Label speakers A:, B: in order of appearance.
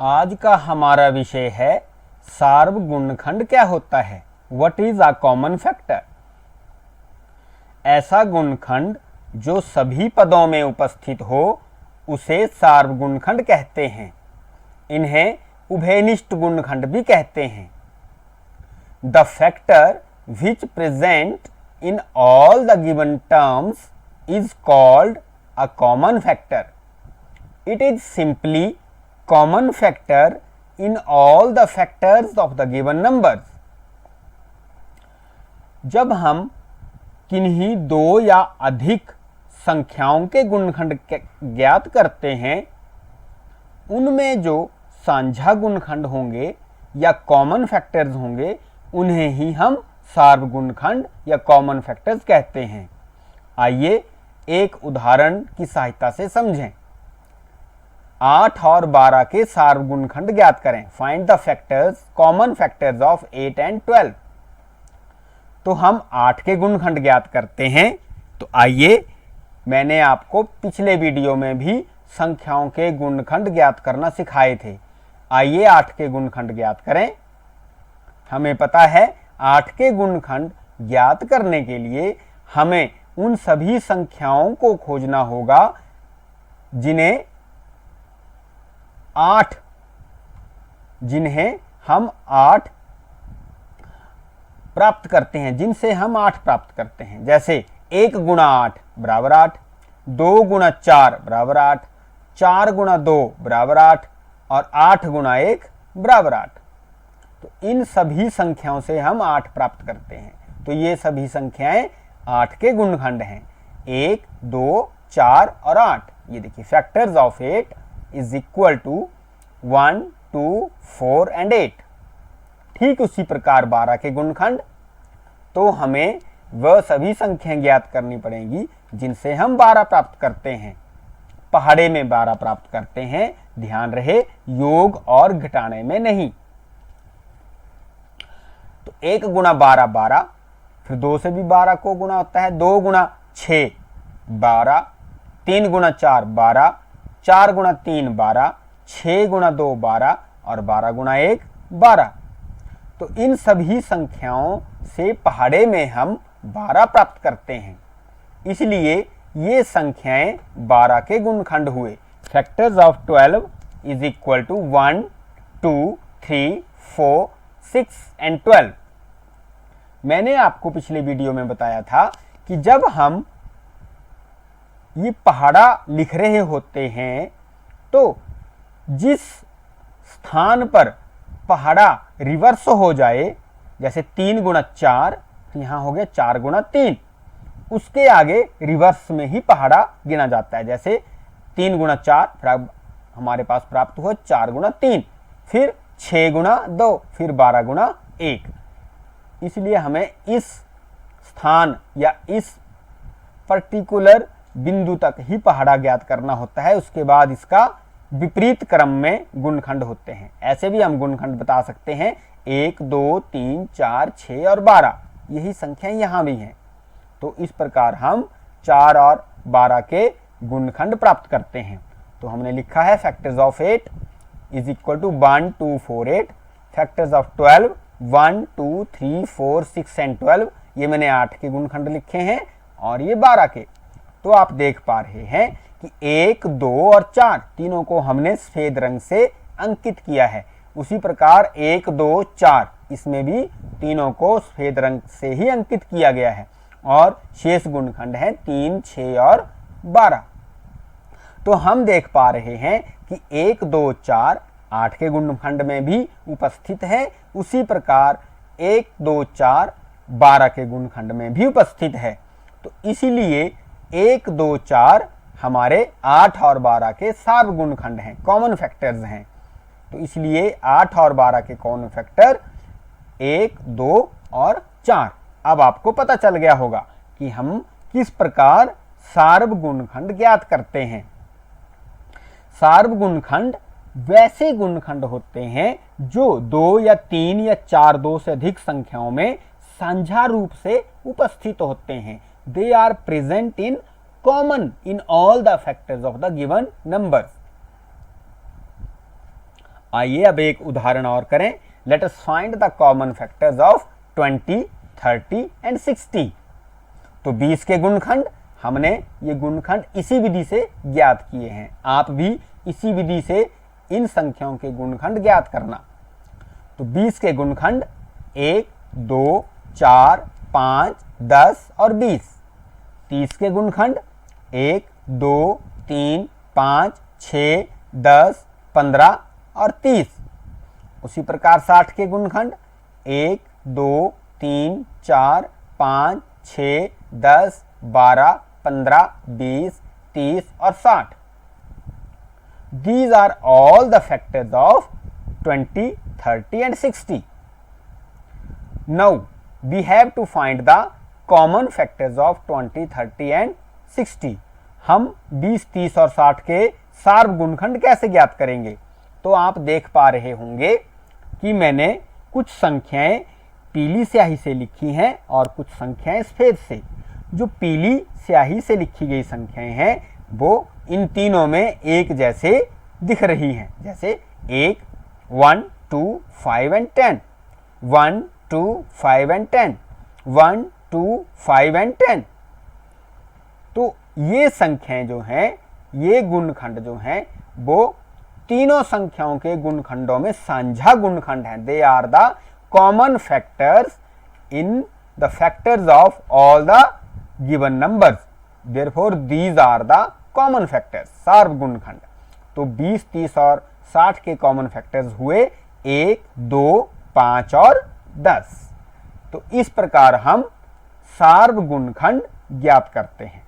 A: आज का हमारा विषय है सार्वगुणनखंड क्या होता है। What is a common factor. ऐसा गुणनखंड जो सभी पदों में उपस्थित हो उसे सार्वगुणनखंड कहते हैं। इन्हें उभयनिष्ठ गुणनखंड भी कहते हैं। The factor which present in all the given terms is called a common factor. It is simply common factor in all the factors of the given numbers. जब हम किन्हीं दो या अधिक संख्याओं के गुणनखंड ज्ञात करते हैं, उनमें जो साझा गुणनखंड होंगे या कॉमन फैक्टर्स होंगे उन्हें ही हम सार्वगुणनखंड या कॉमन फैक्टर्स कहते हैं। आइए एक उदाहरण की सहायता से समझें। 8 और 12 के सार्वगुणनखंड ज्ञात करें। Find the factors common factors of 8 and 12। तो हम 8 के गुणनखंड ज्ञात करते हैं। तो आइए, मैंने आपको पिछले वीडियो में भी संख्याओं के गुणनखंड ज्ञात करना सिखाए थे। आइए 8 के गुणनखंड ज्ञात करें। हमें पता है 8 के गुणनखंड ज्ञात करने के लिए हमें उन सभी संख्याओं को खोजना होगा जिन्हें हम 8 प्राप्त करते हैं, जिनसे हम 8 प्राप्त करते हैं। जैसे 1 गुणा 8 बराबर 8, 2 गुणा 4 बराबर 8, 4 गुणा 2 बराबर 8 और 8 गुणा 1 बराबर 8। तो इन सभी संख्याओं से हम 8 प्राप्त करते हैं। तो ये सभी संख्याएं 8 के गुणनखंड हैं। 1, 2, 4 और 8। ये देखिए, factors of 8 is equal to 1, 2, 4 and 8। ठीक उसी प्रकार 12 के गुणनखंड। तो हमें वह सभी संख्याएं ज्ञात करनी पड़ेंगी जिनसे हम 12 प्राप्त करते हैं। पहाड़े में 12 प्राप्त करते हैं, ध्यान रहे, योग और घटाने में नहीं। तो 1 गुणा 12 12, फिर 2 से भी 12 को गुणा होता है। 2 गुणा 6 12, 3 गुणा 4 12, 4 गुणा 3 12, 6 गुणा 2 12 और 12 गुणा 1 12। तो इन सभी संख्याओं से पहाड़े में हम 12 प्राप्त करते हैं। इसलिए ये संख्याएं 12 के गुणनखंड हुए। Factors of 12 is equal to 1, 2, 3, 4, 6 and 12। मैंने आपको पिछले वीडियो में बताया था कि जब हम ये पहाड़ा लिख रहे होते हैं तो जिस स्थान पर पहाड़ा रिवर्स हो जाए, जैसे 3 गुणा 4, यहां हो गया 4 गुणा 3, उसके आगे रिवर्स में ही पहाड़ा गिना जाता है। जैसे 3 गुणा 4, फिर हमारे पास प्राप्त हुआ 4 गुणा 3, फिर 6 गुणा 2, फिर 12 गुणा 1। इसलिए हमें इस स्थान या इस पर्टिकुलर बिंदु तक ही पहाड़ा ज्ञात करना होता है। उसके बाद इसका विपरीत क्रम में गुणनखंड होते हैं। ऐसे भी हम गुणनखंड बता सकते हैं। 1, 2, 3, 4, 6 और 12, यही संख्याएं यहां भी हैं। तो इस प्रकार हम 4 और 12 के गुणनखंड प्राप्त करते हैं। तो हमने लिखा है factors of 8 is equal to 1, 2, 4, 8। Factors of 12 1, 2, 3, 4, 6 and 12। ये मैंने 8 के गुणनखंड लिखे हैं और ये 12 के। तो आप देख पा रहे हैं कि 1, 2 और 4 तीनों को हमने सफेद रंग से अंकित किया है। उसी प्रकार 1, 2, 4 इसमें भी तीनों को सफेद रंग से ही अंकित किया गया है। और शेष गुणनखंड हैं 3, 6 और 12। तो हम देख पा रहे हैं कि 1, 2, 4 8 के गुणनखंड में भी उपस्थित है। उसी प्रकार 1, 2, 4 12 के गुणनखंड में भी उपस्थित है। तो इसीलिए 1, 2, 4 हमारे 8 और 12 के सार्वगुणनखंड हैं, कॉमन फैक्टर्स हैं। तो इसलिए 8 और 12 के कॉमन फैक्टर 1, 2 और 4। अब आपको पता चल गया होगा कि हम किस प्रकार सार्वगुणनखंड ज्ञात करते हैं। सार्वगुणनखंड वैसे गुणनखंड होते हैं जो 2 या 3 या 4 2 से अधिक संख्याओं में साझा रूप से उपस्थित होते हैं। They are present in common in all the factors of the given numbers. आइए अब एक उदाहरण और करें। Let us find the common factors of 20, 30 and 60। तो 20 के गुणनखंड हमने ये गुणनखंड इसी विधि से ज्ञात किए हैं। आप भी इसी विधि से इन संख्याओं के गुणनखंड ज्ञात करना। तो 20 के गुणनखंड 1, 2, 4, 5, 10 और 20। 30 के गुणनखंड 1, 2, 3, 5, 6, 10, 15 और 30। उसी प्रकार 60 के गुणनखंड 1, 2, 3, 4, 5, 6, 10, 12, 15, 20, 30 और 60। These are all the factors of 20, 30 and 60. Now we have to find the common factors of 20, 30 and 60. हम 20, 30 और 60 के सार्व गुणनखंड कैसे ज्ञात करेंगे? तो आप देख पा रहे होंगे कि मैंने कुछ संख्याएं पीली स्याही से लिखी हैं और कुछ संख्याएं सफेद से। जो पीली स्याही से लिखी गई संख्याएं हैं वो इन तीनों में एक जैसे दिख रही हैं। जैसे 1, 1, 2, 5 एंड 10, 1, 2, 5 एंड 10, 1, 2, 5 एंड 10। तो ये संख्याएं जो हैं, ये गुणनखंड जो हैं वो तीनों संख्याओं के गुणनखंडों में साझा गुणनखंड हैं। They are the common factors in the factors of all the given numbers, therefore these are the common factors, सार्व गुणनखंड। तो 20, 30 और 60 के कॉमन फैक्टर्स हुए 1, 2, 5 और 10। तो इस प्रकार हम सार्व गुणनखंड ज्ञात करते हैं।